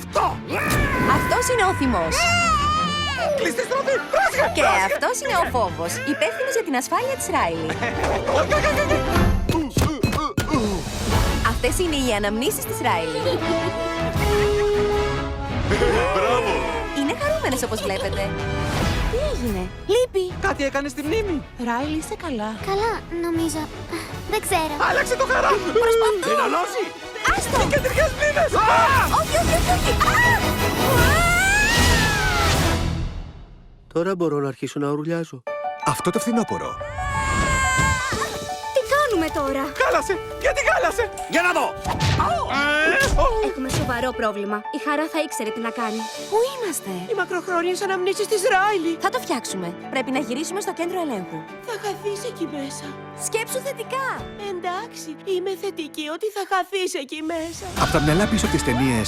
Αυτό! Αυτός είναι ο θυμός. Κλείστε στροφή! Πράσικα! Και αυτός είναι ο φόβος, υπεύθυνος για την ασφάλεια της Ράιλι. Αυτές είναι οι αναμνήσεις της Ράιλι. Μπράβο! Είναι χαρούμενες όπως βλέπετε. Τι έγινε? Λείπει. Κάτι έκανε στη μνήμη! Ράιλι, είσαι καλά? Καλά, νομίζω. Δεν ξέρω. Άλλαξε το χαρά! Προσπαθώ. Είναι ανώση! Άστο! Οι κεντρικές μνήμες! Όχι, όχι, όχι, όχι. Τώρα μπορώ να αρχίσω να ουρλιάζω. Αυτό το φθινόπωρο. Τι κάνουμε τώρα? Χάλασε! Γιατί χάλασε! Για να δω! Έχουμε σοβαρό πρόβλημα. Η Χαρά θα ήξερε τι να κάνει. Πού είμαστε? Οι μακροχρόνιες αναμνήσεις της Ράιλι. Θα το φτιάξουμε. Πρέπει να γυρίσουμε στο κέντρο ελέγχου. Θα χαθείς εκεί μέσα. Σκέψου θετικά. Εντάξει, είμαι θετική ότι θα χαθείς εκεί μέσα. Από τα μυαλά πίσω από τις ταινίες